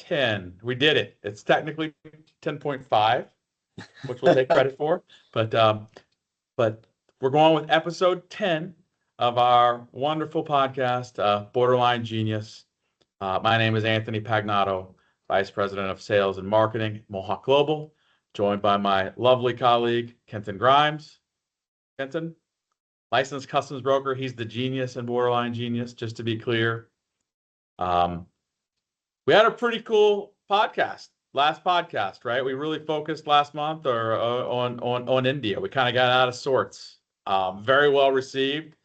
10. We did it. It's technically 10.5, which we'll take credit for. But we're going with episode 10 of our wonderful podcast, Borderline Genius. My name is Anthony Pagnato, Vice President of Sales and Marketing at Mohawk Global, joined by my lovely colleague, Kenton Grimes. Kenton, licensed customs broker. He's the genius and borderline genius, just to be clear. We had a pretty cool last podcast, right? We really focused last month on India. We kind of got out of sorts. Very well received.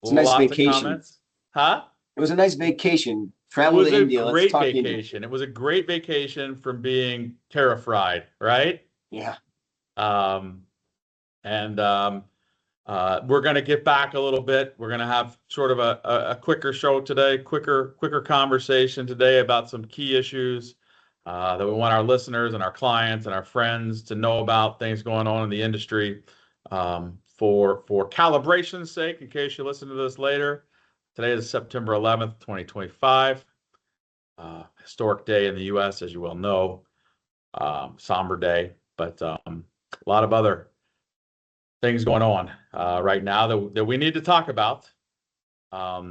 It's a nice Lots vacation. Of comments. Huh? It was a nice vacation. Travel to India. It was a great vacation. It was a great vacation from being tariff-fried, right? Yeah. We're going to get back a little bit. We're going to have sort of a quicker show today, quicker conversation today about some key issues that we want our listeners and our clients and our friends to know about, things going on in the industry. For calibration's sake, in case you listen to this later, today is September 11th, 2025. Historic day in the U.S., as you well know. Somber day, but a lot of other things going on right now that we need to talk about. How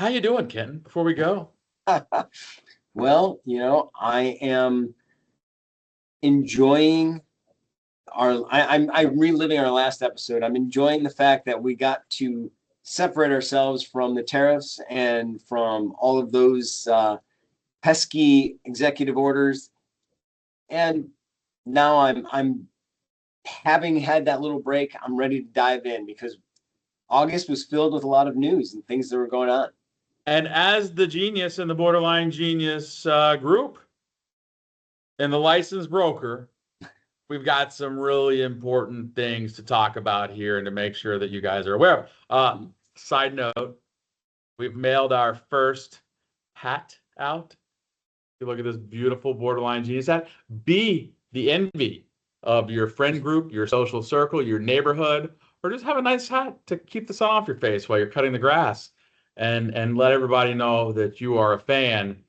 you doing, Kenton, before we go? Well, I am enjoying I'm reliving our last episode. I'm enjoying the fact that we got to separate ourselves from the tariffs and from all of those pesky executive orders. And now I'm having had that little break, I'm ready to dive in because August was filled with a lot of news and things that were going on. And as the genius in the Borderline Genius group and the licensed broker, we've got some really important things to talk about here and to make sure that you guys are aware of. Side note, we've mailed our first hat out. You look at this beautiful Borderline Genius hat. Be the envy of your friend group, your social circle, your neighborhood, or just have a nice hat to keep the sun off your face while you're cutting the grass and let everybody know that you are a fan.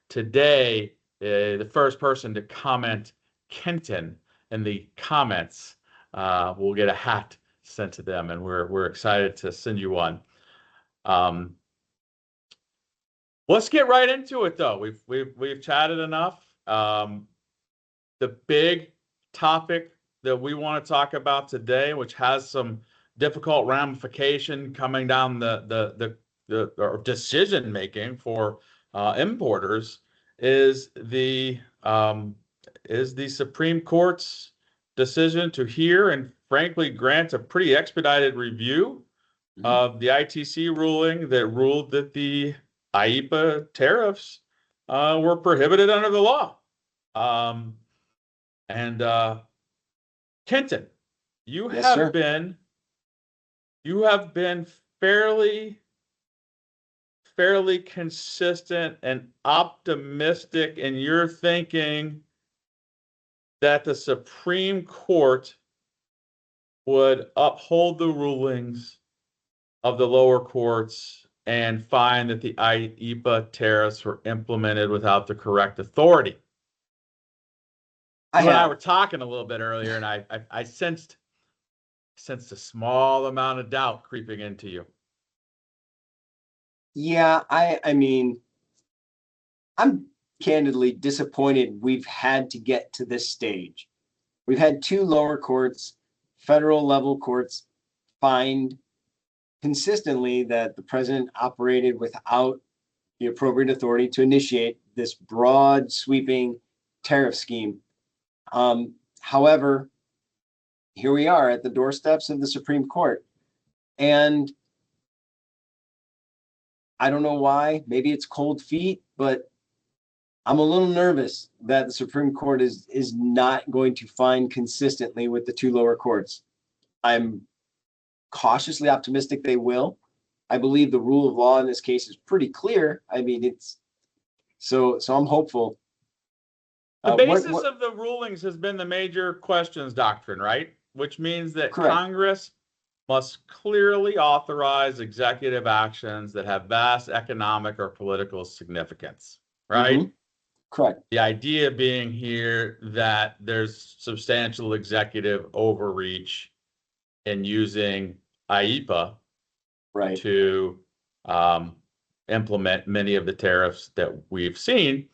Today, the first person to comment Kenton in the comments will get a hat sent to them, and we're excited to send you one. Let's get right into it, though. We've chatted enough. The big topic that we want to talk about today, which has some difficult ramification coming down the decision making for importers, is the Supreme Court's decision to hear and frankly grant a pretty expedited review of the ITC ruling that ruled that the IEEPA tariffs were prohibited under the law. Kenton, you have been fairly consistent and optimistic in your thinking that the Supreme Court would uphold the rulings of the lower courts and find that the IEEPA tariffs were implemented without the correct authority. You and I were talking a little bit earlier, and I sensed a small amount of doubt creeping into you. Yeah, I mean, I'm candidly disappointed we've had to get to this stage. We've had two lower courts, federal level courts, find consistently that the president operated without the appropriate authority to initiate this broad sweeping tariff scheme. However, here we are at the doorsteps of the Supreme Court, and I don't know why. Maybe it's cold feet, but I'm a little nervous that the Supreme Court is not going to find consistently with the two lower courts. I'm cautiously optimistic they will. I believe the rule of law in this case is pretty clear. I mean, so I'm hopeful. The basis of the rulings has been the major questions doctrine, right? Which means that correct. Congress must clearly authorize executive actions that have vast economic or political significance. right? Correct. The idea being here that there's substantial executive overreach in using IEPA Right. to implement many of the tariffs that we've seen.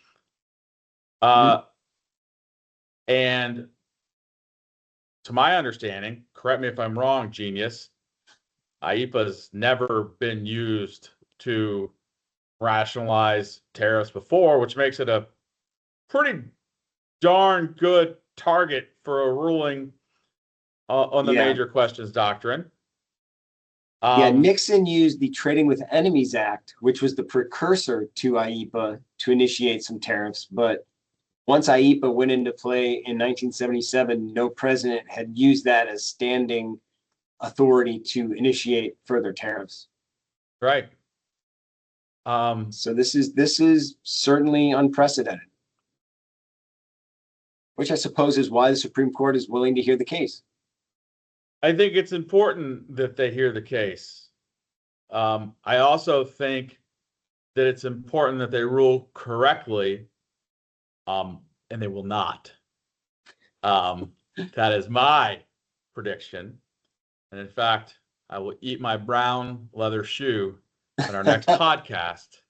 And to my understanding, correct me if I'm wrong, genius, IEPA has never been used to rationalize tariffs before, which makes it a pretty darn good target for a ruling on the Yeah. major questions doctrine. Yeah, Nixon used the Trading with Enemies Act, which was the precursor to IEPA, to initiate some tariffs. But once IEPA went into play in 1977, no president had used that as standing authority to initiate further tariffs. Right. So this is certainly unprecedented, which I suppose is why the Supreme Court is willing to hear the case. I think it's important that they hear the case. I also think that it's important that they rule correctly, and they will not. That is my prediction. And in fact, I will eat my brown leather shoe on our next podcast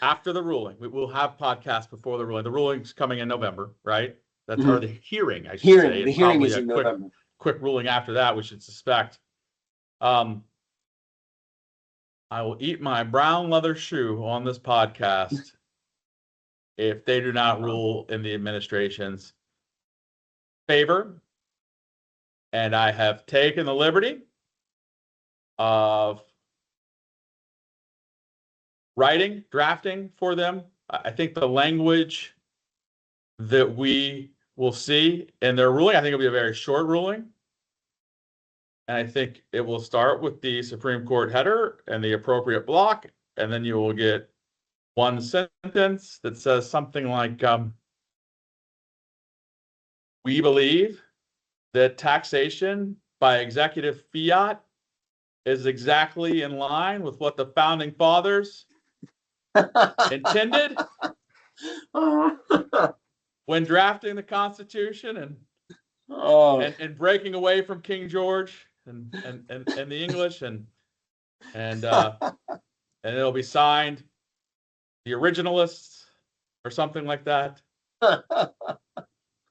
after the ruling. We will have podcasts before the ruling. The ruling's coming in November, right? That's or the hearing, I should say. The And hearing probably is in November. Quick ruling after that, we should suspect. I will eat my brown leather shoe on this podcast if they do not rule in the administration's favor. And I have taken the liberty of drafting for them. I think the language that we will see in their ruling, I think it'll be a very short ruling. And I think it will start with the Supreme Court header and the appropriate block. And then you will get one sentence that says something like, we believe that taxation by executive fiat is exactly in line with what the founding fathers intended when drafting the Constitution and breaking away from King George and the English and it'll be signed the originalists or something like that.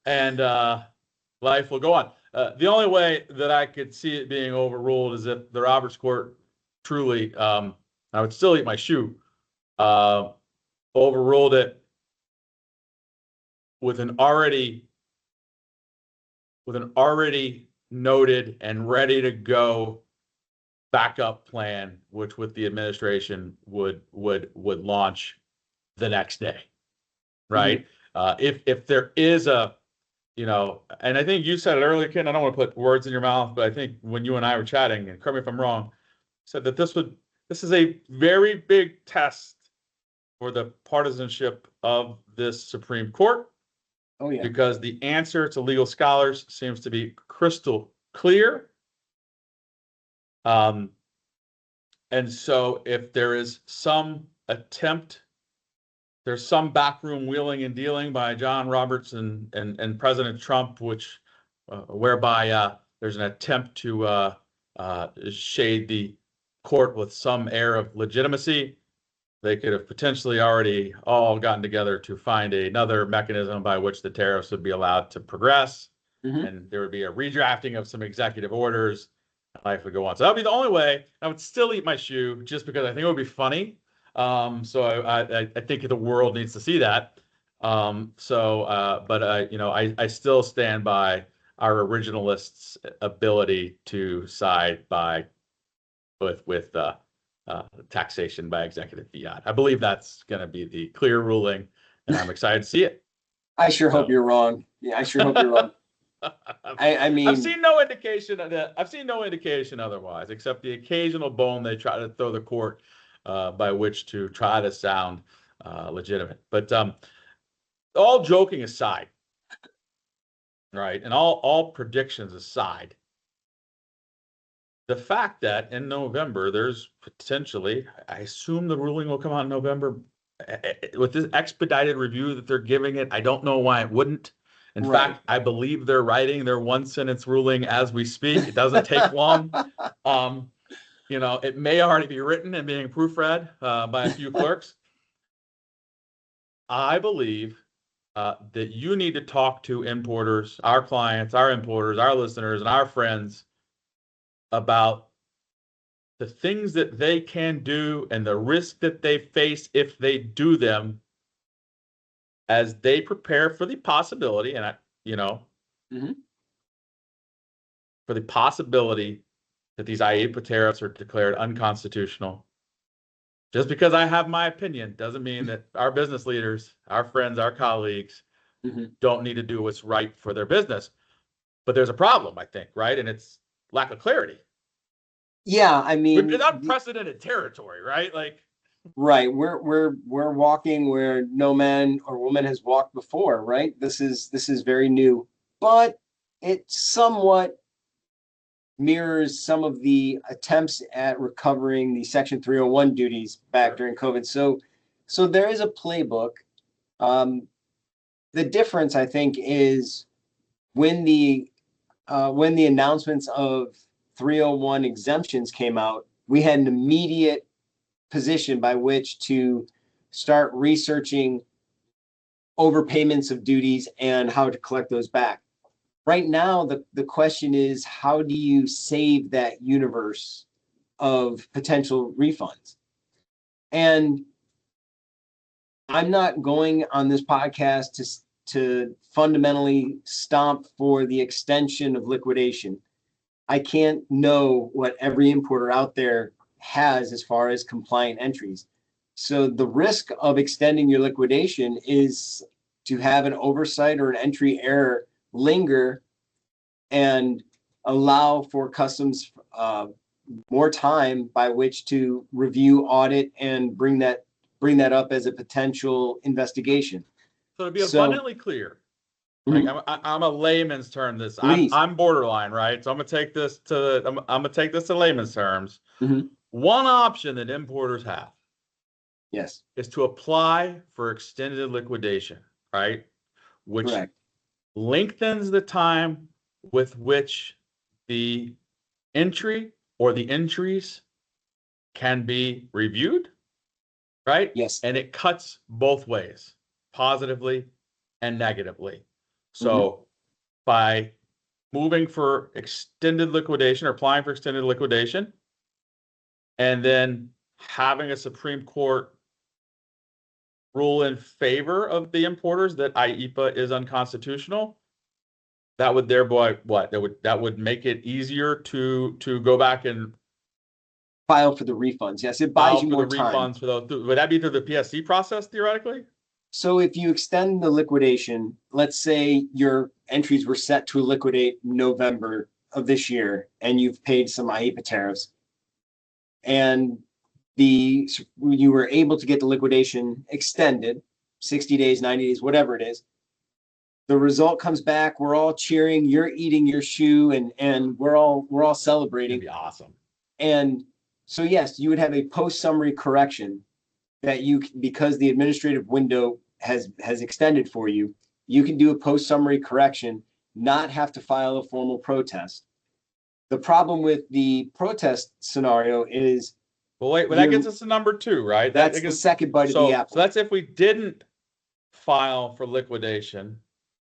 And life will go on. The only way that I could see it being overruled is if the Roberts Court truly, I would still eat my shoe, overruled it with an already noted and ready to go backup plan, which with the administration would launch the next day, right? If there is a, and I think you said it earlier, Ken, I don't want to put words in your mouth, but I think when you and I were chatting, and correct me if I'm wrong, said that this is a very big test for the partisanship of this Supreme Court. Oh, yeah. Because the answer to legal scholars seems to be crystal clear. And so if there is some attempt, there's some backroom wheeling and dealing by John Roberts and President Trump, which whereby there's an attempt to shade the court with some air of legitimacy, they could have potentially already all gotten together to find another mechanism by which the tariffs would be allowed to progress. And there would be a redrafting of some executive orders. Life would go on. So that would be the only way. I would still eat my shoe just because I think it would be funny. So I think the world needs to see that. But I still stand by our originalists' ability to side by with taxation by executive fiat. I believe that's going to be the clear ruling, and I'm excited to see it. I sure hope you're wrong. Yeah, I sure hope you're wrong. I mean, I've seen no indication of that. I've seen no indication otherwise, except the occasional bone they try to throw the court by which to try to sound legitimate. But all joking aside, right, and all predictions aside, the fact that in November there's potentially, I assume the ruling will come out in November. with this expedited review that they're giving it, I don't know why it wouldn't. In Right. fact, I believe they're writing their one sentence ruling as we speak. It doesn't take long. It may already be written and being proofread by a few clerks. I believe that you need to talk to importers, our clients, our importers, our listeners, and our friends about the things that they can do and the risk that they face if they do them as they prepare for the possibility, and Mm-hmm. for the possibility that these IEEPA tariffs are declared unconstitutional. Just because I have my opinion doesn't mean that our business leaders, our friends, our colleagues Mm-hmm. don't need to do what's right for their business. But there's a problem, I think, right? And it's lack of clarity. Yeah, I mean, It's unprecedented territory, right? Like, right. We're walking where no man or woman has walked before, right? This is very new, but it somewhat mirrors some of the attempts at recovering the Section 301 duties back during COVID. So there is a playbook. The difference, I think, is when the announcements of 301 exemptions came out, we had an immediate position by which to start researching overpayments of duties and how to collect those back. Right now, the question is, how do you save that universe of potential refunds? And I'm not going on this podcast to fundamentally stomp for the extension of liquidation. I can't know what every importer out there has as far as compliant entries. So the risk of extending your liquidation is to have an oversight or an entry error linger and allow for customs more time by which to review, audit, and bring that up as a potential investigation. so to be abundantly clear, like I'm a layman's term. Please. I'm borderline, right? So I'm gonna take this to layman's terms. Mhm. One option that importers have Yes, is to apply for extended liquidation, right? Which correct. lengthens the time with which the entry or the entries can be reviewed, right? Yes. And it cuts both ways, positively and negatively. So by moving for extended liquidation or applying for extended liquidation, and then having a Supreme Court rule in favor of the importers that IEEPA is unconstitutional, that would thereby what? That would make it easier to go back and File for the refunds. Yes, it buys file you for the more time. refunds for those. Would that be through the PSC process theoretically? So if you extend the liquidation, let's say your entries were set to liquidate November of this year, and you've paid some IEEPA tariffs, and you were able to get the liquidation extended 60 days, 90 days, whatever it is. The result comes back, we're all cheering, you're eating your shoe, and we're all celebrating. It'd be awesome. And so yes, you would have a post summary correction that because the administrative window has extended for you, you can do a post summary correction, not have to file a formal protest. The problem with the protest scenario is, well, wait, but that gets us to number two, right? That's the second bite of the apple. So that's if we didn't file for liquidation,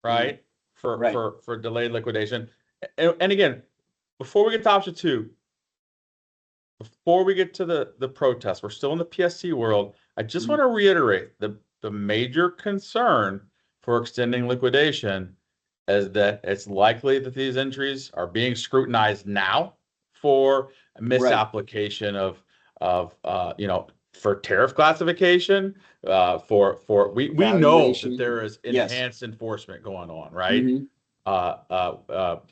right? For delayed liquidation. And again, before we get to option two, before we get to the protest, we're still in the PSC world. I just want to reiterate the major concern for extending liquidation is that it's likely that these entries are being scrutinized now for misapplication of for tariff classification, we know that there is enhanced enforcement going on, right?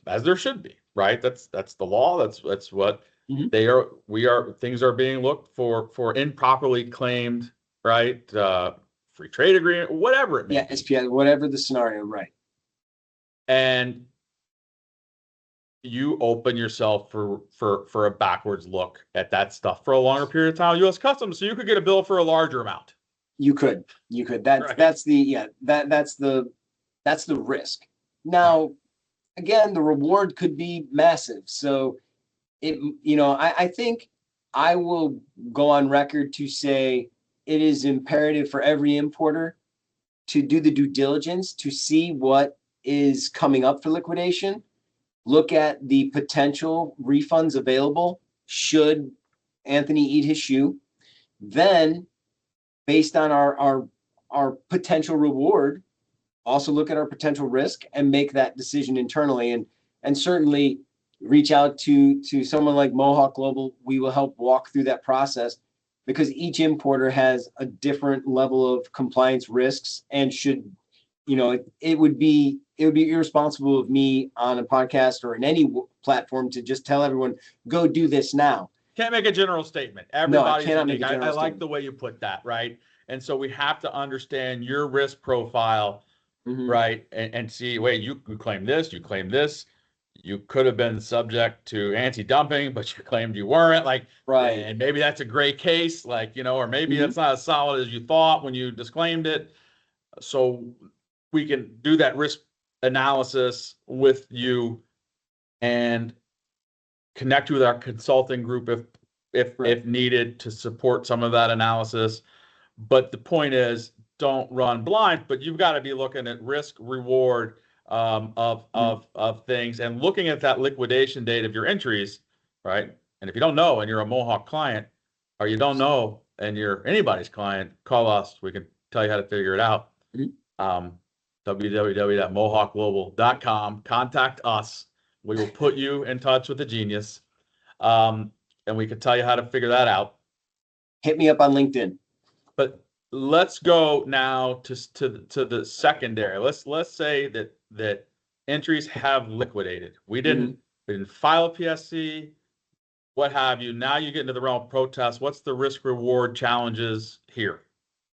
As there should be, right? That's the law. That's what things are being looked for improperly claimed, right? Free trade agreement, whatever it may be. SPI, whatever the scenario, right? And you open yourself for a backwards look at that stuff for a longer period of time, U.S. Customs, so you could get a bill for a larger amount. You could. Right. That's the risk. Now, again, the reward could be massive. So I think I will go on record to say it is imperative for every importer to do the due diligence to see what is coming up for liquidation, look at the potential refunds available should Anthony eat his shoe. Then, based on our potential reward, also look at our potential risk and make that decision internally. And certainly reach out to someone like Mohawk Global. We will help walk through that process, because each importer has a different level of compliance risks, and should, it would be irresponsible of me on a podcast or in any platform to just tell everyone, go do this now. Can't make a general statement. No, I Everybody's cannot make unique. a general I like statement. the way you put that, right? And so we have to understand your risk profile, Mhm. right? And see, wait, you claim this, you claim this. You could have been subject to anti-dumping, but you claimed you weren't. Like, Right. and maybe that's a gray case, like, or maybe Mhm. it's not as solid as you thought when you disclaimed it. So we can do that risk analysis with you and connect with our consulting group if needed to support some of that analysis. But the point is, don't run blind, but you've got to be looking at risk reward of things, and looking at that liquidation date of your entries, right? And if you don't know and you're a Mohawk client, or you don't know and you're anybody's client, call us. We can tell you how to figure it out. www.mohawkglobal.com. Contact us. We will put you in touch with a genius, and we can tell you how to figure that out. Hit me up on LinkedIn. But let's go now to the secondary. Let's say that entries have liquidated. We didn't file a PSC, what have you. Now you get into the realm of protest. What's the risk reward challenges here?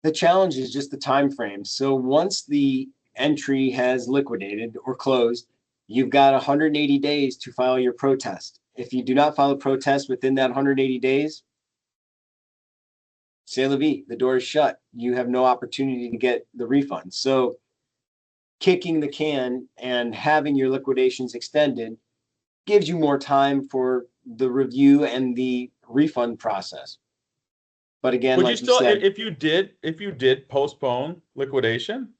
The challenge is just the time frame. So once the entry has liquidated or closed, you've got 180 days to file your protest. If you do not file a protest within that 180 days, c'est la vie, the door is shut. You have no opportunity to get the refund. So kicking the can and having your liquidations extended gives you more time for the review and the refund process. But again, Would like you still, said, if you did postpone liquidation,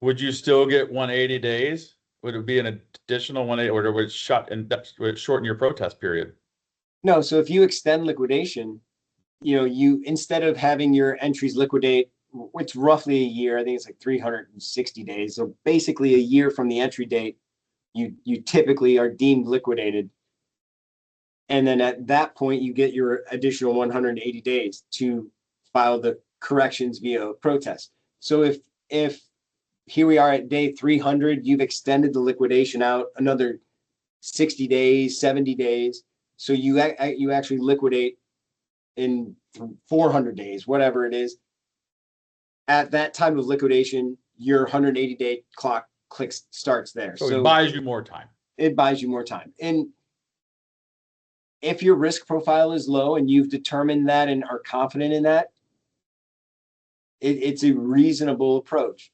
would you still get 180 days? Would it be an additional 180, or would it shorten your protest period? No. So if you extend liquidation, you instead of having your entries liquidate, it's roughly a year. I think it's like 360 days. So basically a year from the entry date, you typically are deemed liquidated. And then at that point, you get your additional 180 days to file the corrections via protest. So if here we are at day 300, you've extended the liquidation out another 60 days, 70 days. So you actually liquidate in 400 days, whatever it is. At that time of liquidation, your 180-day clock starts there. So it buys you more time. It buys you more time. And if your risk profile is low and you've determined that and are confident in that, it's a reasonable approach.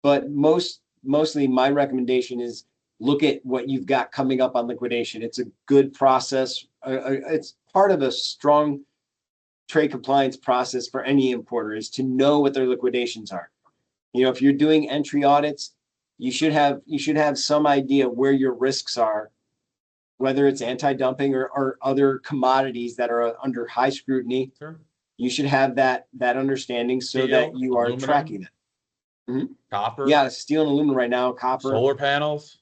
But mostly my recommendation is look at what you've got coming up on liquidation. It's a good process. It's part of a strong trade compliance process for any importer, is to know what their liquidations are. If you're doing entry audits, you should have some idea where your risks are, whether it's anti-dumping or other commodities that are under high scrutiny. Sure. You should have that understanding so Steel, that you are aluminum, tracking it. Copper. Yeah, steel and aluminum right now, copper. Solar panels.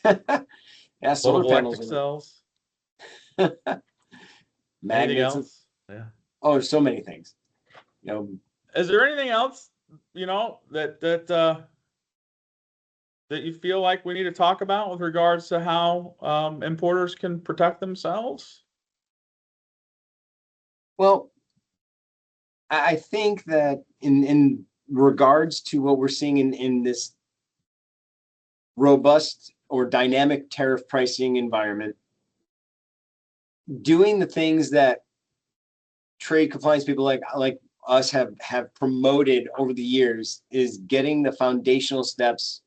Yeah, solar panels. Cells. Magnets. Anything else? Yeah. Oh, there's so many things. Is there anything else, that you feel like we need to talk about with regards to how importers can protect themselves? Well, I think that in regards to what we're seeing in this robust or dynamic tariff pricing environment, doing the things that trade compliance people like us have promoted over the years is getting the foundational steps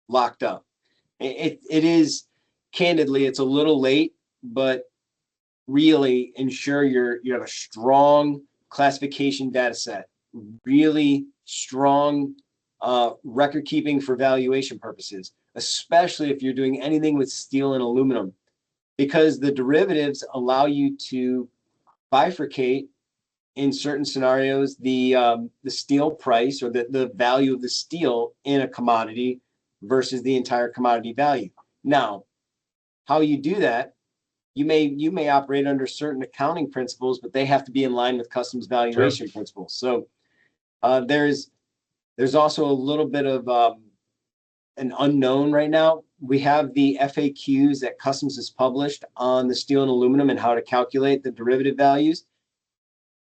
locked up. It is, candidly, it's a little late, but really ensure you have a strong classification data set, really strong record keeping for valuation purposes, especially if you're doing anything with steel and aluminum, because the derivatives allow you to bifurcate in certain scenarios the steel price or the value of the steel in a commodity versus the entire commodity value. Now, how you do that, you may operate under certain accounting principles, but they have to be in line with customs valuation principles. So there's also a little bit of an unknown right now. We have the FAQs that Customs has published on the steel and aluminum and how to calculate the derivative values.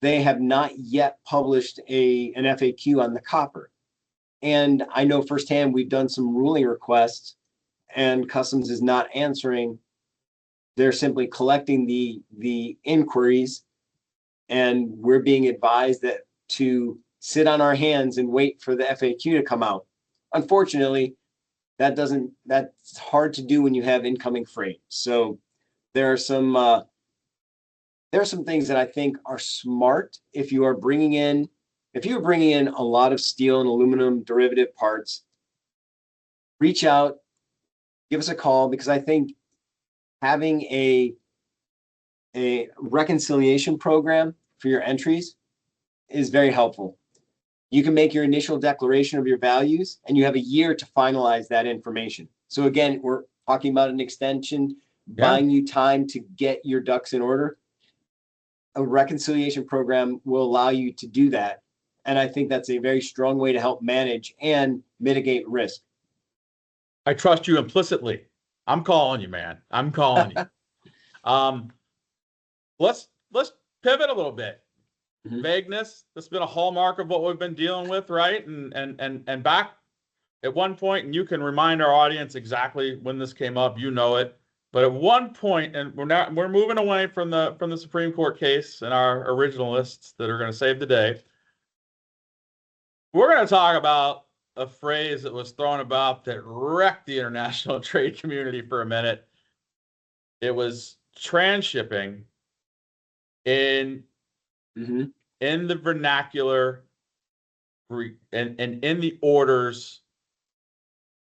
They have not yet published an FAQ on the copper. And I know firsthand we've done some ruling requests and Customs is not answering. They're simply collecting the inquiries, and we're being advised that to sit on our hands and wait for the FAQ to come out. Unfortunately, that's hard to do when you have incoming freight. So there are some things that I think are smart if you're bringing in a lot of steel and aluminum derivative parts. Reach out, give us a call, because I think having a reconciliation program for your entries is very helpful. You can make your initial declaration of your values and you have a year to finalize that information. So again, we're talking about an extension, buying you time to get your ducks in order. A reconciliation program will allow you to do that. And I think that's a very strong way to help manage and mitigate risk. I trust you implicitly. I'm calling you, man. I'm calling you. Let's pivot a little bit. Mm-hmm. Vagueness, that's been a hallmark of what we've been dealing with, right? And back at one point, and you can remind our audience exactly when this came up, you know it. But at one point, and we're moving away from the Supreme Court case and our originalists that are going to save the day. We're going to talk about a phrase that was thrown about that wrecked the international trade community for a minute. It was transshipping in the vernacular and in the orders,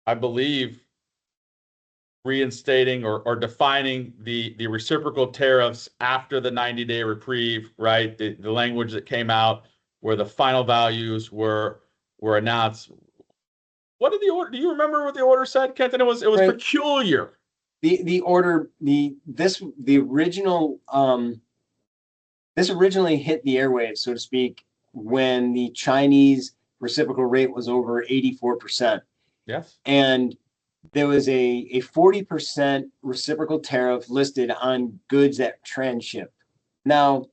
I believe, reinstating or defining the reciprocal tariffs after the 90-day reprieve, right? The language that came out where the final values were announced. What did the order? Do you remember what the order said, Kenton? It was right. Peculiar. The order, this originally hit the airwaves, so to speak, when the Chinese reciprocal rate was over 84%. Yes. And there was a 40% reciprocal tariff listed on goods that transship. Now,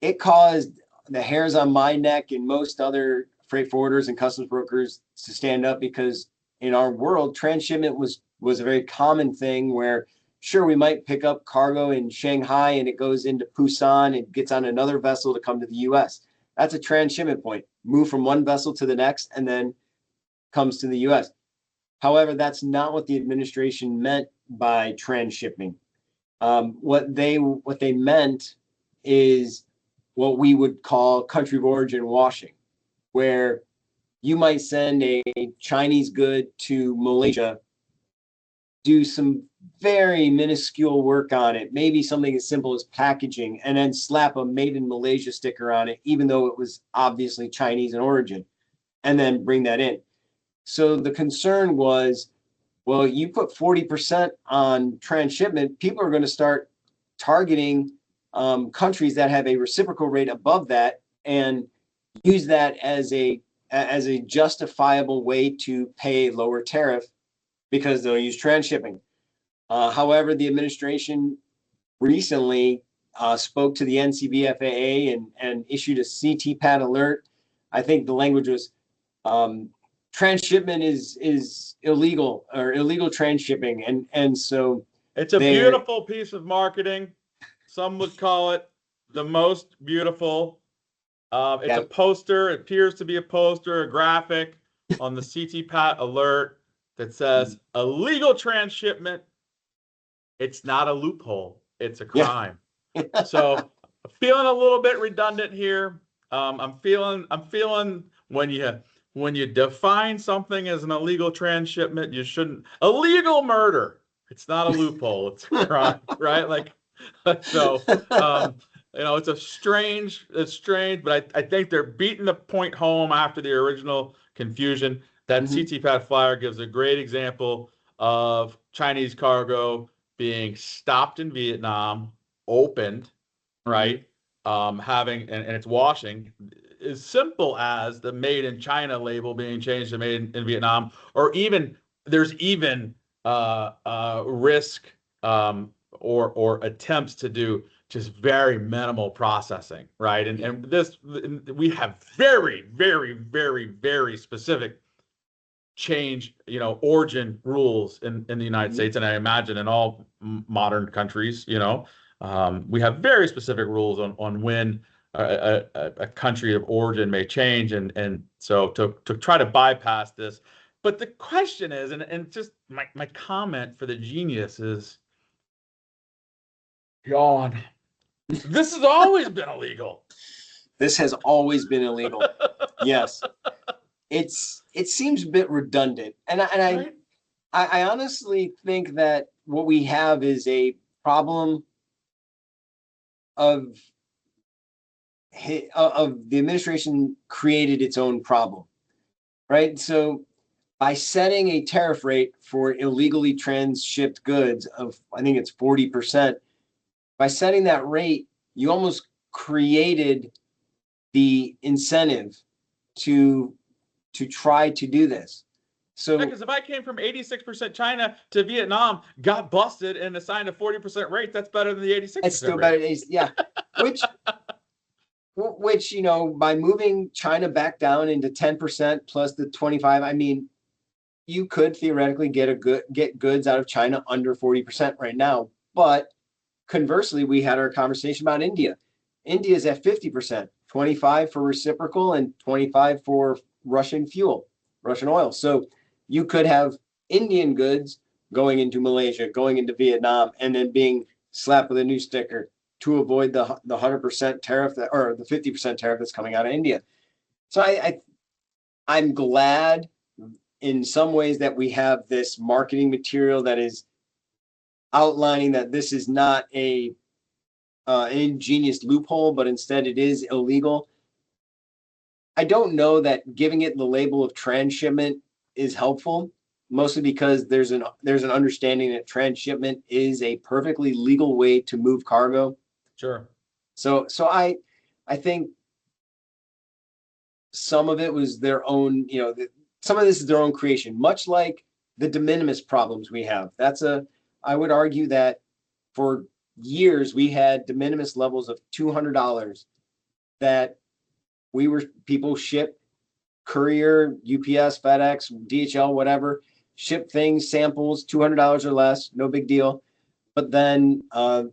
it caused the hairs on my neck and most other freight forwarders and customs brokers to stand up, because in our world, transshipment was a very common thing where, sure, we might pick up cargo in Shanghai and it goes into Busan and gets on another vessel to come to the US. That's a transshipment point. Move from one vessel to the next and then comes to the US. However, that's not what the administration meant by transshipping. What they meant is what we would call country of origin washing, where you might send a Chinese good to Malaysia, do some very minuscule work on it, maybe something as simple as packaging, and then slap a made in Malaysia sticker on it, even though it was obviously Chinese in origin, and then bring that in. So the concern was, well, you put 40% on transshipment, people are going to start targeting countries that have a reciprocal rate above that and use that as a justifiable way to pay lower tariff because they'll use transshipping. However, the administration recently spoke to the NCBFAA and issued a CTPAT alert. I think the language was transshipment is illegal, or illegal transshipping, and so it's a beautiful piece of marketing. Some would call it the most beautiful. It's Yeah. a poster. It appears to be a poster, a graphic on the CTPAT alert that says illegal transshipment. It's not a loophole. It's a Yeah. crime. So feeling a little bit redundant here. I'm feeling when you define something as an illegal transshipment, you shouldn't illegal murder. It's not a loophole. It's a crime, right? Like so. It's strange, but I think they're beating the point home after the original confusion. That Mhm. CTPAT flyer gives a great example of Chinese cargo being stopped in Vietnam, opened, right? Having and it's washing as simple as the made in China label being changed to made in Vietnam, or even there's even risk or attempts to do just very minimal processing, right? And this we have very, very, very, very specific change, origin rules in the United States, and I imagine in all modern countries, we have very specific rules on when a country of origin may change, and so to try to bypass this. But the question is, and just my comment for the genius is, John, this has always been illegal. This has always been illegal. Yes. It seems a bit redundant. And Right? I honestly think that what we have is a problem of the administration created its own problem, right? So by setting a tariff rate for illegally transshipped goods of, I think it's 40%, by setting that rate, you almost created the incentive to try to do this. So Because if I came from 86% China to Vietnam, got busted, and assigned a 40% rate, that's better than the 86% it's still rate. better. Yeah, which by moving China back down into 10% plus the 25, I mean, you could theoretically get goods out of China under 40% right now. But conversely, we had our conversation about India. India is at 50%, 25 for reciprocal and 25 for Russian fuel, Russian oil. So you could have Indian goods going into Malaysia, going into Vietnam, and then being slapped with a new sticker to avoid the 100% tariff or the 50% tariff that's coming out of India. So I'm glad in some ways that we have this marketing material that is outlining that this is not an ingenious loophole, but instead it is illegal. I don't know that giving it the label of transshipment is helpful, mostly because there's an understanding that transshipment is a perfectly legal way to move cargo. Sure. So I think some of it was their own, some of this is their own creation, much like the de minimis problems we have. I would argue that for years we had de minimis levels of $200 that people ship, courier, UPS, FedEx, DHL, whatever, ship things, samples, $200 or less, no big deal. But then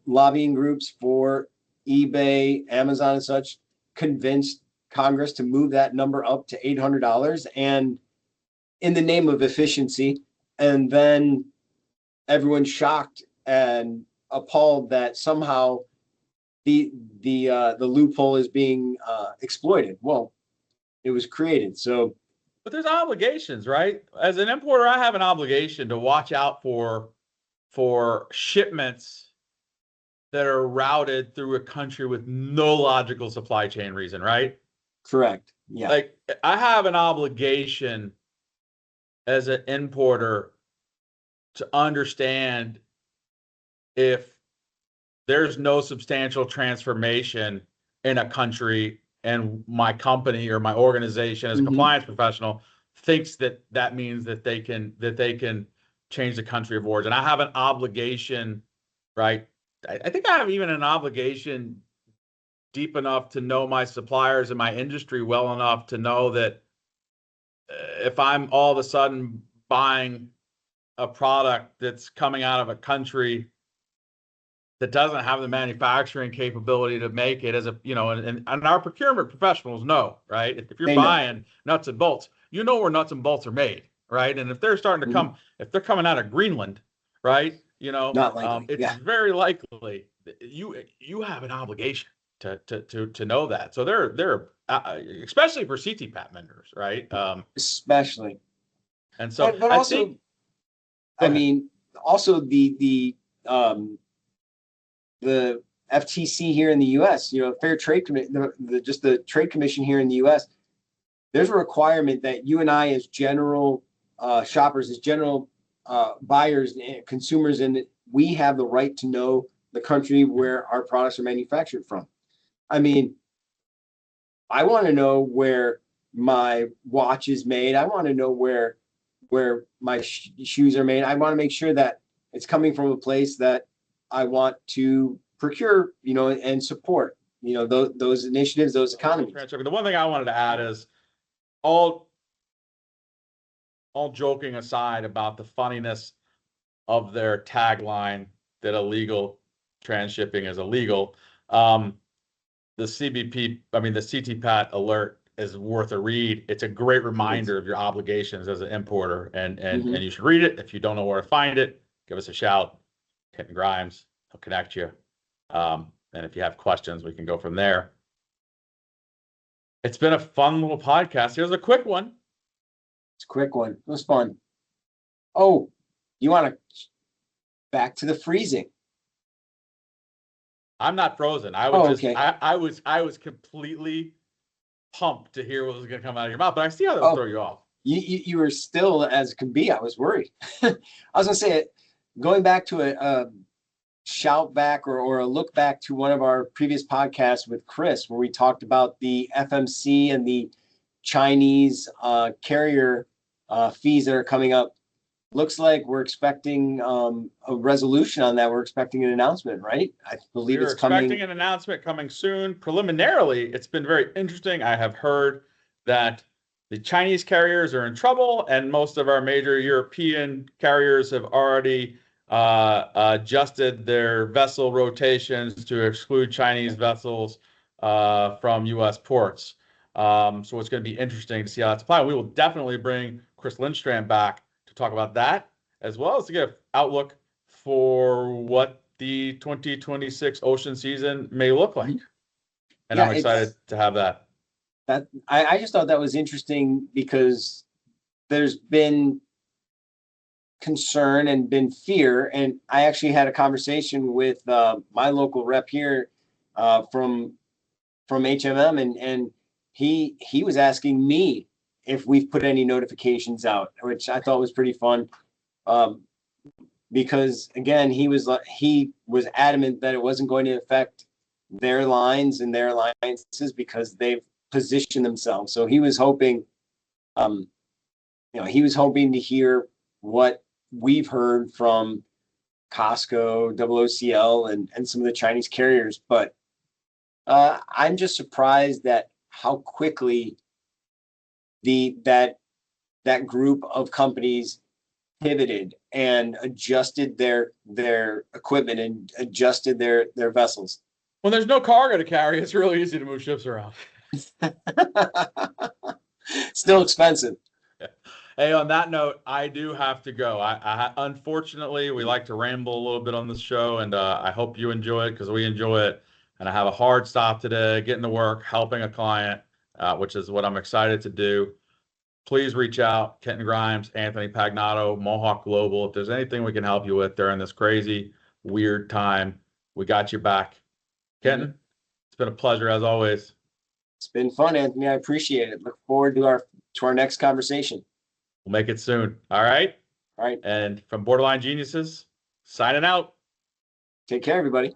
lobbying groups for eBay, Amazon, and such convinced Congress to move that number up to $800, and in the name of efficiency. And then everyone's shocked and appalled that somehow the loophole is being exploited. Well, it was created. So, But there's obligations, right? As an importer, I have an obligation to watch out for shipments that are routed through a country with no logical supply chain reason, right? correct. Yeah. Like I have an obligation as an importer to understand if there's no substantial transformation in a country and my company or my organization as a compliance professional thinks that means that they can change the country of origin. I have an obligation, right? I think I have even an obligation deep enough to know my suppliers and my industry well enough to know that if I'm all of a sudden buying a product that's coming out of a country that doesn't have the manufacturing capability to make it as a, and our procurement professionals know, right? If you're They know. buying nuts and bolts, you know where nuts and bolts are made, right? And if they're starting to come, if they're coming out of Greenland, right? Not likely. It's very likely that you have an obligation to know that. So they're especially for CTPAT vendors, right? Especially. And so but I also, think, I mean, also the FTC here in the U.S., Fair Trade Commission, just the Trade Commission here in the U.S., there's a requirement that you and I, as general shoppers, as general buyers, consumers, and we have the right to know the country where our products are manufactured from. I mean, I want to know where my watch is made. I want to know where my shoes are made. I want to make sure that it's coming from a place that I want to procure, and support, those initiatives, those economies. The one thing I wanted to add is all joking aside about the funniness of their tagline that illegal transshipping is illegal. The CTPAT alert is worth a read. It's a great reminder of your obligations as an importer, and you should read it. If you don't know where to find it, give us a shout. Kenton Grimes, he'll connect you. And if you have questions, we can go from there. It's been a fun little podcast. Here's a quick one. It's a quick one. It was fun. Oh, you want to back to the freezing? I'm not frozen. I was completely pumped to hear what was going to come out of your mouth, but I see how that will throw you off. You were still as can be. I was worried. I was going to say, going back to a shout back or a look back to one of our previous podcasts with Chris, where we talked about the FMC and the Chinese carrier fees that are coming up. Looks like we're expecting a resolution on that. We're expecting an announcement, right? I believe it's coming. We're expecting an announcement coming soon. Preliminarily, it's been very interesting. I have heard that the Chinese carriers are in trouble, and most of our major European carriers have already adjusted their vessel rotations to exclude Chinese vessels from U.S. ports. So it's going to be interesting to see how that's applied. We will definitely bring Chris Lindstrand back to talk about that, as well as to get an outlook for what the 2026 ocean season may look like. And I'm excited to have that. I just thought that was interesting because there's been concern and been fear. And I actually had a conversation with my local rep here from HMM, and he was asking me if we've put any notifications out, which I thought was pretty fun. Because again, he was adamant that it wasn't going to affect their lines and their alliances because they've positioned themselves. So he was hoping, to hear what we've heard from Costco, OOCL, and some of the Chinese carriers. But I'm just surprised that how quickly that group of companies pivoted and adjusted their equipment and adjusted their vessels. When there's no cargo to carry, it's really easy to move ships around. Still expensive. Yeah. Hey, on that note, I do have to go. I unfortunately, we like to ramble a little bit on this show, and I hope you enjoy it because we enjoy it. And I have a hard stop today, getting to work, helping a client, which is what I'm excited to do. Please reach out, Kenton Grimes, Anthony Pagnato, Mohawk Global. If there's anything we can help you with during this crazy, weird time, we got you back. Kenton, It's been a pleasure as always. It's been fun, Anthony. I appreciate it. Look forward to our next conversation. We'll make it soon. All right? All right. And from Borderline Geniuses, signing out. Take care, everybody.